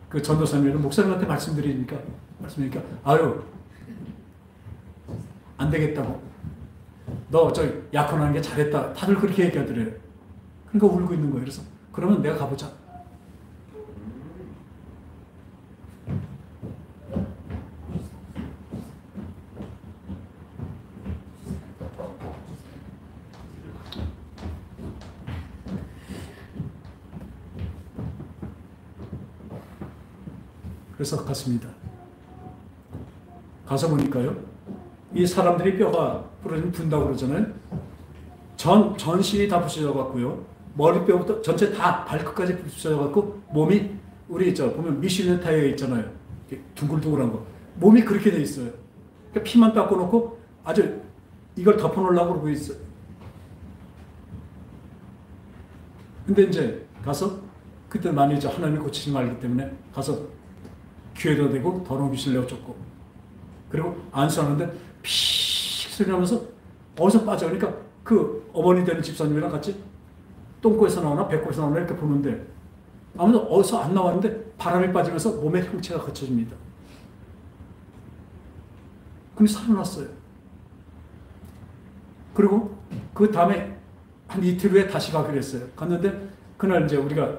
그 전도사님은 목사님한테 말씀드리니까 아유 안 되겠다고. 너 약혼하는 게 잘했다. 다들 그렇게 얘기하더래요. 그러니까 울고 있는 거예요. 그래서 그러면 내가 가보자. 그래서 갔습니다. 가서 보니까요, 이 사람들이 뼈가 부러지면 분다고 그러잖아요. 전신이 다 부서져 갖고요, 머리뼈부터 전체 다 발끝까지 부서져 갖고 몸이 우리 보면 미슐랭 타이어 있잖아요. 둥글둥글한 거. 몸이 그렇게 돼 있어요. 그러니까 피만 닦아놓고 아주 이걸 덮어놓으려고 그러고 있어요. 근데 이제 가서 그때 많이 하나님이 고치지 말기 때문에 가서 귀에도 대고 더러운 귀신을 내어쫓고 그리고 안수하는데 피식 소리 나면서 어디서 빠져. 그러니까 그 어머니 되는 집사님이랑 같이 똥꼬에서 나오나 배꼽에서 나오나 이렇게 보는데 아무도 어디서 안 나왔는데 바람이 빠지면서 몸의 형체가 갖춰집니다. 근데 살아났어요. 그리고 그 다음에 한 이틀 후에 다시 가기로 했어요. 갔는데 그날 이제 우리가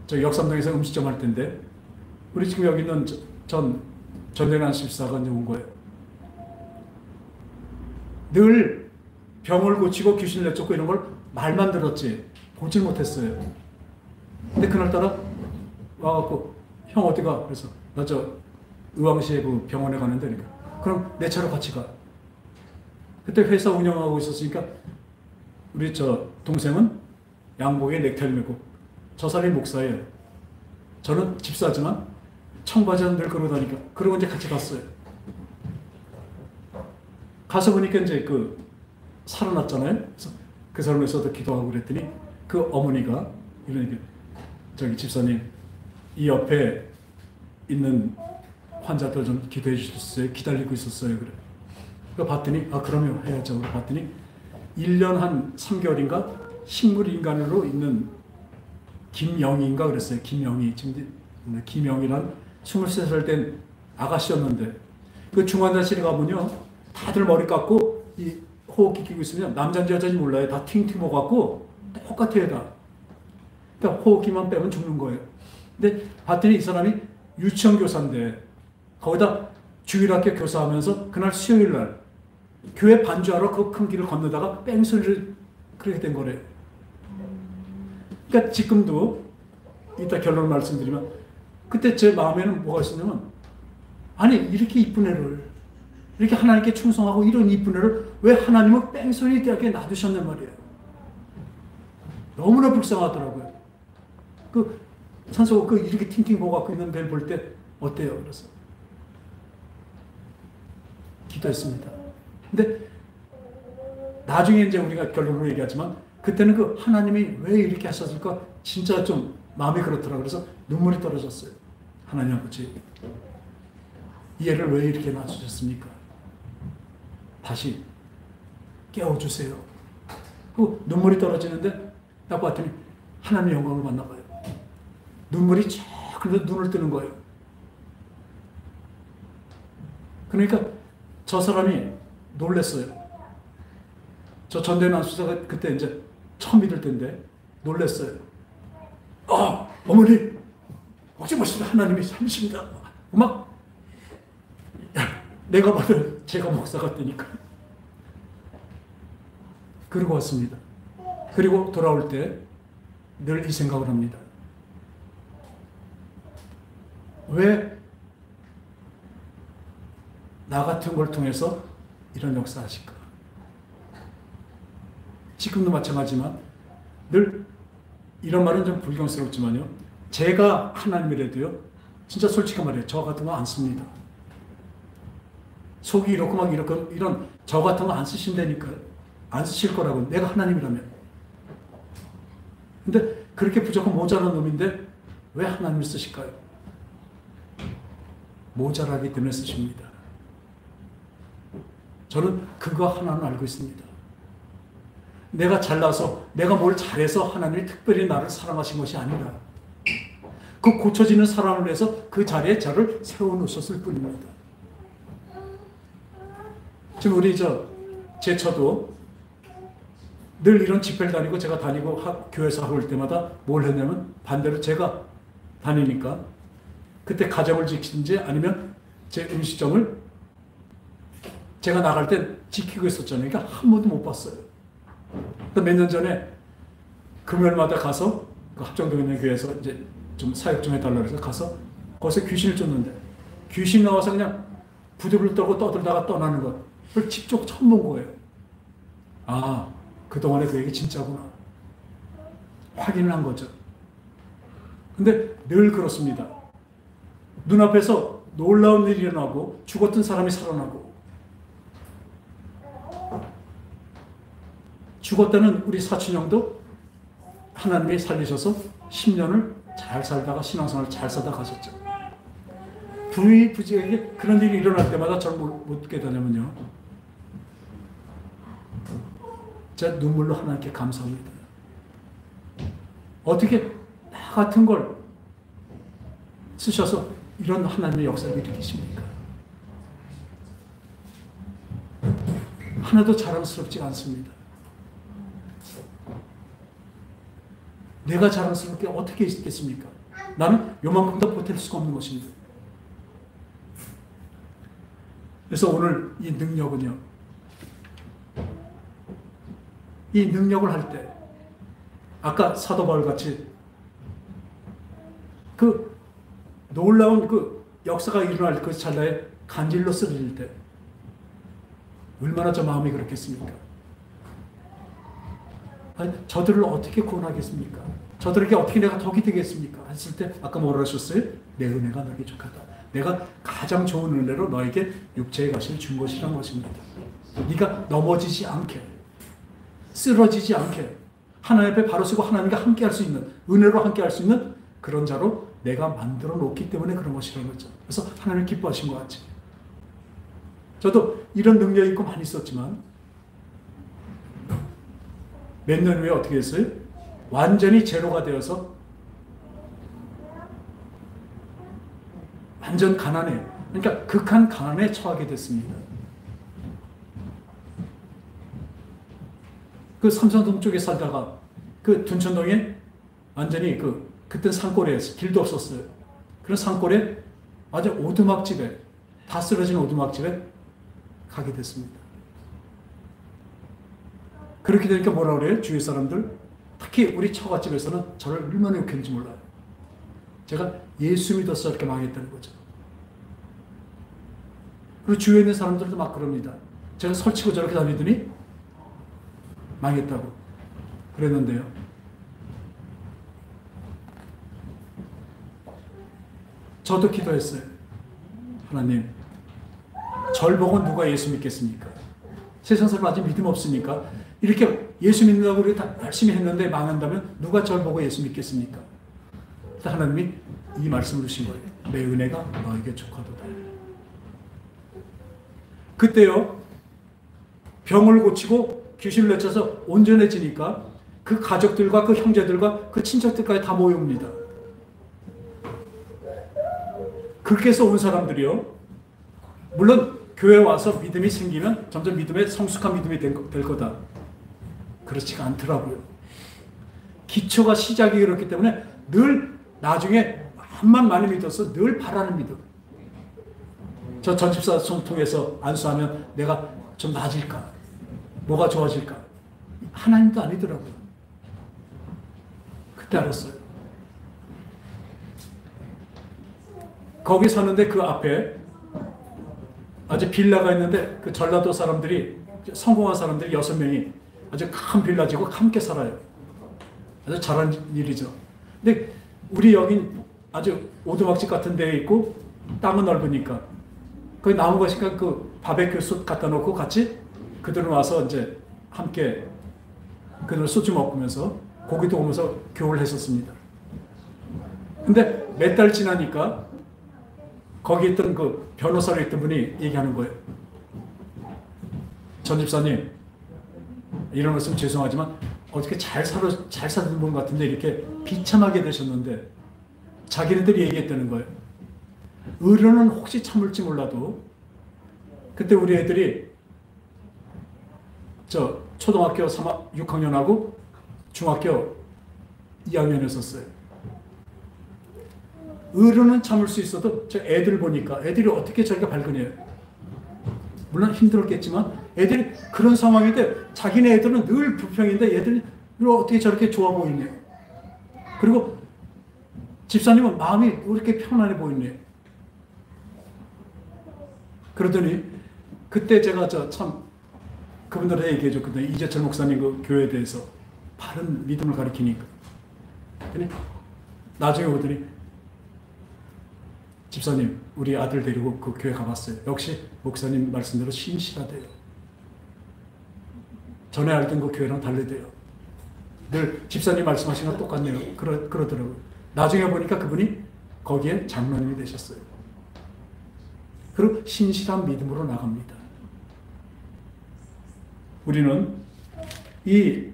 역삼동에서 음식점 할 텐데 우리 지금 여기 있는 전대란 집사가 이제 온 거예요. 늘 병을 고치고 귀신을 내쫓고 이런 걸 말만 들었지 보질 못했어요. 근데 그날따라 와갖고 형 어디가? 그래서 나 의왕시에 그 병원에 가는데 그러니까 그럼 내 차로 같이 가. 그때 회사 운영하고 있었으니까 우리 동생은 양복에 넥타이를 메고 저 사람이 목사예요. 저는 집사지만 청바지는 늘 그러고 다니까 그러고 이제 같이 갔어요. 가서 보니까 이제 살아났잖아요. 그래서 그 사람에서도 기도하고 그랬더니 그 어머니가 이러니까 집사님 이 옆에 있는 환자들 좀 기도해 주셨어요. 기다리고 있었어요. 그래. 봤더니 그러면 해야죠. 그래 봤더니 1년 한 3개월인가 식물인간으로 있는 김영희인가 그랬어요. 김영희. 지금 김영희란 23살 된 아가씨였는데 그 중환자실에 가보면요. 다들 머리 깎고 이 호흡기 끼고 있으면 남자인지 여자인지 몰라요. 다 팅팅 먹었고 똑같아요. 다. 그러니까 호흡기만 빼면 죽는 거예요. 근데 봤더니 이 사람이 유치원 교사인데 거기다 주일학교 교사하면서 그날 수요일 날 교회 반주하러 그 큰 길을 건너다가 뺑소리를 그렇게 된 거래요. 그러니까 지금도 이따 결론 말씀드리면 그때 제 마음에는 뭐가 있었냐면 아니 이렇게 이쁜 애를 이렇게 하나님께 충성하고 이런 이쁜 애를 왜 하나님은 뺑소리 되게 놔두셨냔 말이에요. 너무나 불쌍하더라고요. 그 산소 그 이렇게 팅팅 보고 있는 별 볼 때 어때요? 그래서 기도했습니다. 근데 나중에 이제 우리가 결론으로 얘기하지만 그때는 그 하나님이 왜 이렇게 하셨을까 진짜 좀 마음이 그렇더라고요. 그래서 눈물이 떨어졌어요. 하나님 아버지 이 애를 왜 이렇게 놔주셨습니까? 다시 깨워주세요. 그 눈물이 떨어지는데 딱 봤더니 하나님의 영광을 받나 봐요. 눈물이 쫙 흘러 눈을 뜨는 거예요. 그러니까 저 사람이 놀랬어요. 저 전대현 안수사가 그때 이제 처음 믿을 때인데 놀랬어요. 어머니 오지 마시다. 하나님이 살리십니다. 막 내가 봐도 제가 목사 같다니까. 그러고 왔습니다. 그리고 돌아올 때 늘 이 생각을 합니다. 왜 나 같은 걸 통해서 이런 역사 하실까? 지금도 마찬가지지만 늘 이런 말은 좀 불경스럽지만요. 제가 하나님이라도요. 진짜 솔직히 말해요. 저 같은 거 안 씁니다. 속이 이렇고 막 이렇고 이런 저 같은 거 안 쓰신다니까요. 안 쓰실 거라고. 내가 하나님이라면. 근데 그렇게 부족한 모자란 놈인데 왜 하나님을 쓰실까요? 모자라기 때문에 쓰십니다. 저는 그거 하나는 알고 있습니다. 내가 잘나서 내가 뭘 잘해서 하나님이 특별히 나를 사랑하신 것이 아니라 그 고쳐지는 사랑을 위해서 그 자리에 저를 세워놓으셨을 뿐입니다. 지금 우리 제처도 늘 이런 집회를 다니고 제가 다니고 교회에서 하고 올 때마다 뭘 했냐면 반대로 제가 다니니까 그때 가정을 지키든지 아니면 제 음식점을 제가 나갈 때 지키고 있었잖아요. 그러니까 한 번도 못 봤어요. 몇 년 전에 금요일마다 가서 그 합정동에 있는 교회에서 이제 좀 사역 좀 해달라고 해서 가서 거기서 귀신을 쫓는데 귀신 나와서 그냥 부들부들 떨고 떠들다가 떠나는 것 그걸 직접 처음 본 거예요. 아, 그동안에 그 얘기 진짜구나. 확인을 한 거죠. 근데 늘 그렇습니다. 눈앞에서 놀라운 일이 일어나고 죽었던 사람이 살아나고 죽었다는 우리 사촌형도 하나님이 살리셔서 10년을 잘 살다가 신앙생활을 잘 살다 가셨죠. 부지하게 그런 일이 일어날 때마다 저는 못 깨닫냐면요. 제가 눈물로 하나님께 감사합니다. 어떻게 나 같은 걸 쓰셔서 이런 하나님의 역사를 일으키십니까? 하나도 자랑스럽지 않습니다. 내가 자랑스럽게 어떻게 있겠습니까? 나는 요만큼도 보탤 수가 없는 것입니다. 그래서 오늘 이 능력은요. 이 능력을 할 때 아까 사도 바울 같이 그 놀라운 그 역사가 일어날 그 찰나에 간질로 쓰러질 때 얼마나 저 마음이 그렇겠습니까? 아니, 저들을 어떻게 구원하겠습니까? 저들에게 어떻게 내가 덕이 되겠습니까? 했을 때 아까 뭐라 하셨어요? 내 은혜가 너에게 족하다. 내가 가장 좋은 은혜로 너에게 육체의 가시를 준 것이란 것입니다. 네가 넘어지지 않게 쓰러지지 않게 하나님 앞에 바로 서고 하나님과 함께 할 수 있는 은혜로 함께 할 수 있는 그런 자로 내가 만들어 놓기 때문에 그런 것이라는 거죠. 그래서 하나님 기뻐하신 것 같지. 저도 이런 능력이 있고 많이 있었지만 몇 년 후에 어떻게 했어요? 완전히 제로가 되어서 완전 가난해. 그러니까 극한 가난에 처하게 됐습니다. 그 삼성동 쪽에 살다가 그 둔천동에 완전히 그때 산골에 길도 없었어요. 그런 산골에 아주 오두막집에, 다 쓰러진 오두막집에 가게 됐습니다. 그렇게 되니까 뭐라 그래요? 주위 사람들, 특히 우리 처갓집에서는 저를 얼마나 욕했는지 몰라요. 제가 예수 믿어서 이렇게 망했다는 거죠. 그리고 주위에 있는 사람들도 막 그럽니다. 제가 설치고 저렇게 다니더니 망했다고 그랬는데요. 저도 기도했어요. 하나님, 절 보고 누가 예수 믿겠습니까? 세상 사람 아직 믿음 없으니까 이렇게 예수 믿는다고 우리 다 열심히 했는데 망한다면 누가 절 보고 예수 믿겠습니까? 하나님이 이 말씀을 주신 거예요. 내 은혜가 너에게 족하도다. 그때요, 병을 고치고 귀신을 내쳐서 온전해지니까 그 가족들과 그 형제들과 그 친척들까지 다 모여옵니다. 그렇게 해서 온 사람들이요, 물론 교회 와서 믿음이 생기면 점점 믿음에 성숙한 믿음이 될 거다. 그렇지가 않더라고요. 기초가 시작이 그렇기 때문에 늘 나중에 한만 많이 믿어서 늘 바라는 믿음. 저 전집사 통해서 안수하면 내가 좀 나아질까? 뭐가 좋아질까? 하나님도 아니더라고요. 그때 알았어요. 거기 사는데 그 앞에 아주 빌라가 있는데 그 전라도 사람들이, 성공한 사람들이 6명이 아주 큰 빌라 지고 함께 살아요. 아주 잘한 일이죠. 근데 우리 여긴 아주 오두막집 같은 데에 있고 땅은 넓으니까 거기 나무가 있으니까 그 바베큐 숯 갖다 놓고 같이 그들은 와서 이제 함께 그들 소주 먹으면서 고기도 구우면서 교우를 했었습니다. 근데 몇 달 지나니까 거기 있던 그 변호사로 있던 분이 얘기하는 거예요. 전 집사님, 이런 말씀 죄송하지만 어떻게 잘 사는 분 같은데 이렇게 비참하게 되셨는데, 자기네들이 얘기했다는 거예요. 의료는 혹시 참을지 몰라도 그때 우리 애들이 저 초등학교 6학년하고 중학교 2학년이었어요. 의료는 참을 수 있어도 저 애들 보니까 애들이 어떻게 저렇게 발근해요. 물론 힘들었겠지만 애들이 그런 상황인데 자기네 애들은 늘 불평인데 얘들이 어떻게 저렇게 좋아 보이냐. 그리고 집사님은 마음이 왜 이렇게 편안해 보이냐. 그러더니 그때 제가 참 그분들한테 얘기해 줬거든요. 이재철 목사님 그 교회에 대해서 바른 믿음을 가르치니까. 나중에 오더니 집사님, 우리 아들 데리고 그 교회 가봤어요. 역시 목사님 말씀대로 신실하대요. 전에 알던 그 교회랑 다르대요. 늘 집사님 말씀하시는 거 똑같네요. 그러더라고요. 나중에 보니까 그분이 거기에 장로님이 되셨어요. 그리고 신실한 믿음으로 나갑니다. 우리는 이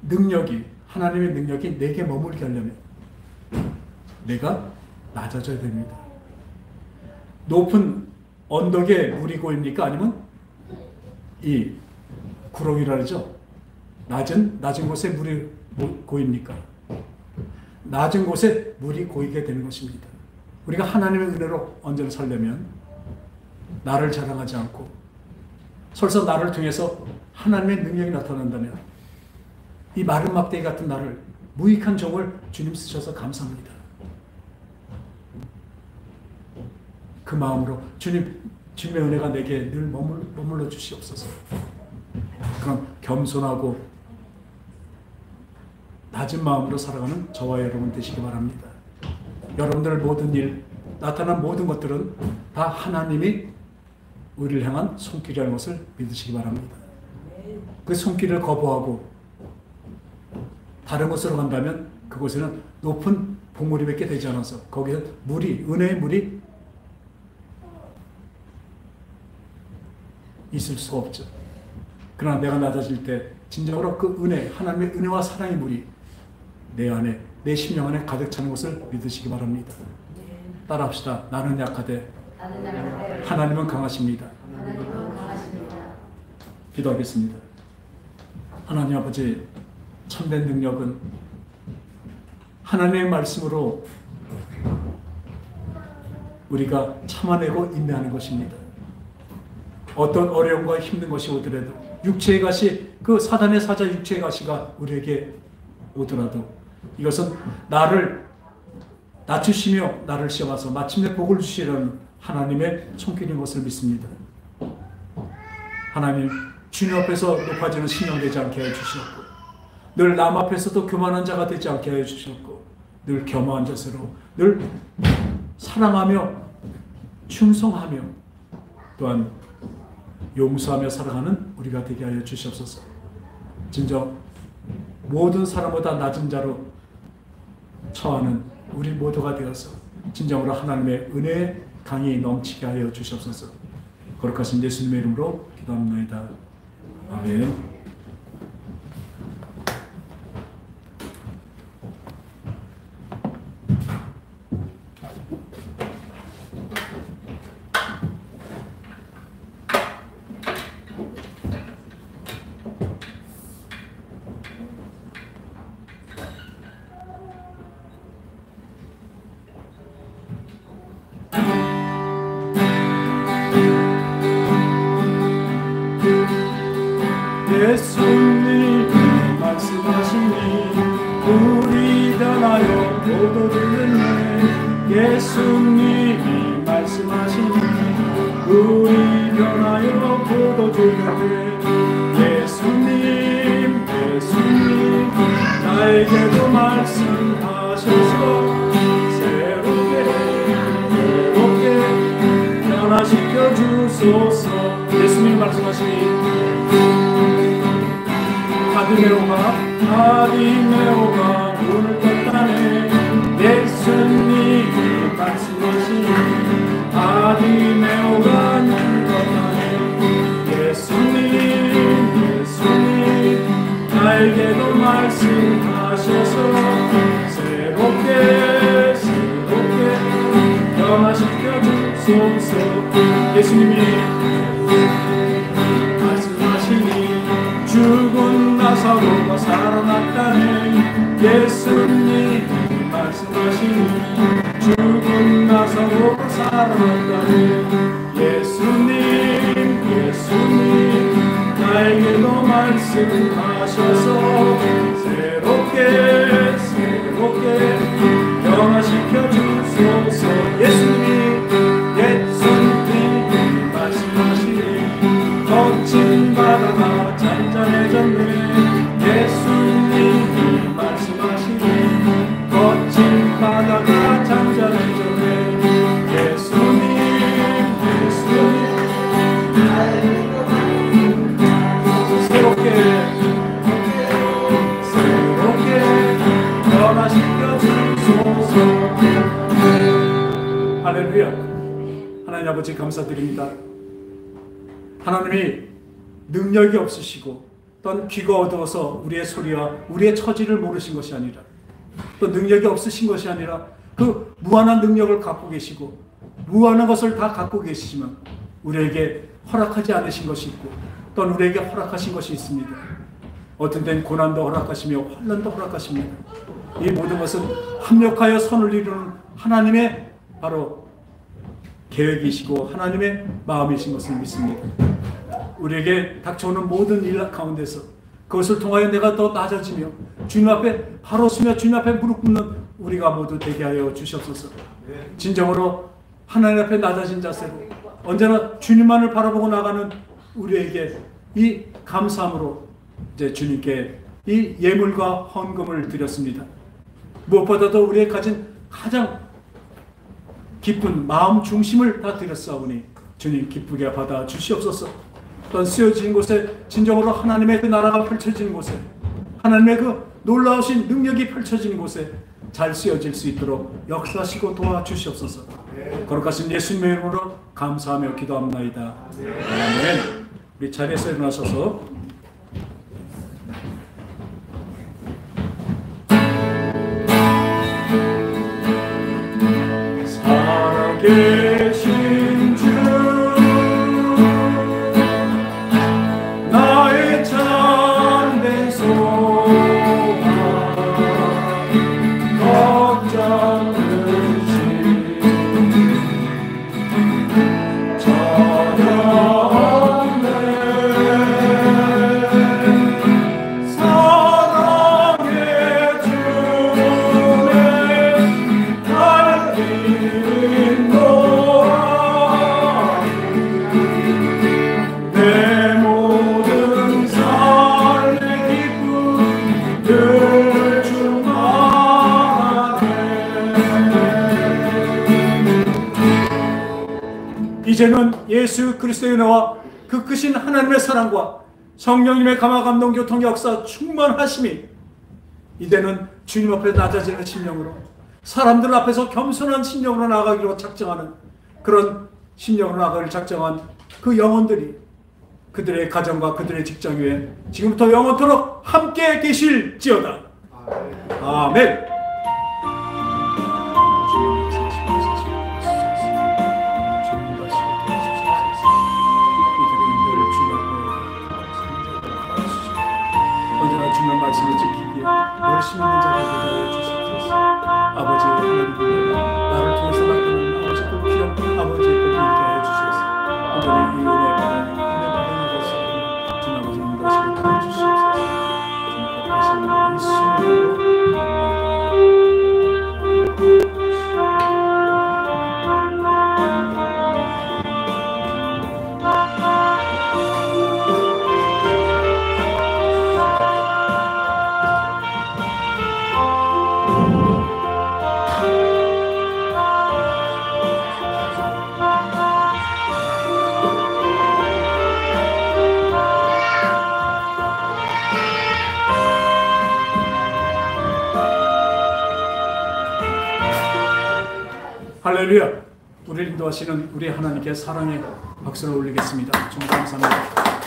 능력이, 하나님의 능력이 내게 머물게 하려면 내가 낮아져야 됩니다. 높은 언덕에 물이 고입니까? 아니면 이 구렁이라 그러죠? 낮은 곳에 물이 고입니까? 낮은 곳에 물이 고이게 되는 것입니다. 우리가 하나님의 은혜로 언제나 살려면 나를 자랑하지 않고 설사 나를 통해서 하나님의 능력이 나타난다면 이 마른 막대기 같은 나를, 무익한 종을 주님 쓰셔서 감사합니다. 그 마음으로 주님의 은혜가 내게 늘 머물러 주시옵소서. 그런 겸손하고 낮은 마음으로 살아가는 저와 여러분 되시기 바랍니다. 여러분들 모든 일, 나타난 모든 것들은 다 하나님이 우리를 향한 손길이라는 것을 믿으시기 바랍니다. 그 손길을 거부하고 다른 곳으로 간다면 그곳에는 높은 보물이 맺게 되지 않아서 거기에 물이, 은혜의 물이 있을 수가 없죠. 그러나 내가 낮아질 때 진정으로 그 은혜, 하나님의 은혜와 사랑의 물이 내 안에, 내 심령 안에 가득 차는 것을 믿으시기 바랍니다. 따라합시다. 나는 약하되 하나님은 강하십니다. 기도하겠습니다. 하나님 아버지, 참된 능력은 하나님의 말씀으로 우리가 참아내고 인내하는 것입니다. 어떤 어려움과 힘든 것이 오더라도, 육체의 가시, 그 사단의 사자 육체의 가시가 우리에게 오더라도 이것은 나를 낮추시며 나를 씌워서 마침내 복을 주시려는 하나님의 손길인 것을 믿습니다. 하나님, 주님 앞에서 높아지는 신령 되지 않게 하여 주시옵고, 늘 남 앞에서도 교만한 자가 되지 않게 하여 주시옵고, 늘 겸허한 자세로 늘 사랑하며 충성하며 또한 용서하며 살아가는 우리가 되게 하여 주시옵소서. 진정 모든 사람보다 낮은 자로 처하는 우리 모두가 되어서 진정으로 하나님의 은혜의 강이 넘치게 하여 주시옵소서. 거룩하신 예수님의 이름으로 기도합니다. 아멘. 예수님이 말씀하시니 우리 변하여 포도주겠네. 예수님이 말씀하시니 우리 변하여 포도주겠네. 예수님 나에게도 말씀하셔서 새롭게 변화시켜 주소서. 예수님이 말씀하시니 아디메오가 문을 떴다네. 예수님이 말씀하시니 아디메오가 문을 떴다네. 예수님 나에게도 말씀하셔서 새롭게 변화시켜 주소서. 예수님이 말씀하시니 죽은 나사로가 살아났다네. 예수님이 말씀하시니 죽은 나사로가 살아났다네. 예수님 나에게도 말씀하셔서 새롭게 변화시켜 주소서. 예수님 말씀하시니 거친 바다가 잔잔해졌네. 예수님이 말씀하시니 거친 바다가 잔잔해졌네. 예수님 새롭게 변화시켜 주소서. 할렐루야. 하나님 아버지 감사드립니다. 하나님이 능력이 없으시고 또는 귀가 어두워서 우리의 소리와 우리의 처지를 모르신 것이 아니라, 또 능력이 없으신 것이 아니라 그 무한한 능력을 갖고 계시고 무한한 것을 다 갖고 계시지만 우리에게 허락하지 않으신 것이 있고 또는 우리에게 허락하신 것이 있습니다. 어떤 때는 고난도 허락하시며 환난도 허락하십니다. 이 모든 것은 합력하여 선을 이루는 하나님의 바로 계획이시고 하나님의 마음이신 것을 믿습니다. 우리에게 닥쳐오는 모든 일 가운데서 그것을 통하여 내가 더 낮아지며 주님 앞에 바로 서며 주님 앞에 무릎 꿇는 우리가 모두 되게 하여 주시옵소서. 진정으로 하나님 앞에 낮아진 자세로 언제나 주님만을 바라보고 나가는 우리에게 이 감사함으로 이제 주님께 이 예물과 헌금을 드렸습니다. 무엇보다도 우리의 가진 가장 기쁜 마음 중심을 다 드렸사오니 주님 기쁘게 받아 주시옵소서. 어떤 쓰여진 곳에 진정으로 하나님의 그 나라가 펼쳐지는 곳에 하나님의 그 놀라우신 능력이 펼쳐지는 곳에 잘 쓰여질 수 있도록 역사하시고 도와주시옵소서. 거룩하신 예수님의 이름으로 감사하며 기도합나이다. 아멘. 우리 자리에서 일어나셔서 사 계신 주 나의 참된 소망 걱정 근심 전혀 없네 사랑의 주내 날 인도하 내 모든 삶의 기쁨 늘 충만하네. 이제는 예수 그리스도의 은혜와 그 크신 하나님의 사랑과 성령님의 감화 감동 교통 역사 충만하심이 이제는 주님 앞에 낮아지는 심령으로 사람들 앞에서 겸손한 심령으로 나아가기로 작정하는 그런 심령으로 나아가기를 작정한 그 영혼들이 그들의 가정과 그들의 직장 위에 지금부터 영원토록 함께 계실지어다. 아멘. 언제나 주님의 말씀을 지키기에 열심히 있는 자가 되게 하여 주시옵소서. 아버지 하나님 나를 통해서 나타나는 아버지 꼭 귀한 아버지의 복을 있게 하여 주시옵소서. 오늘 이 은혜 받은 것을 주님 아버지 인도하시게 하여 주시옵소서. 주님 앞에 예수님으로 할렐루야. 우리를 인도하시는 우리 하나님께 사랑의 박수를 올리겠습니다. 정말 감사합니다.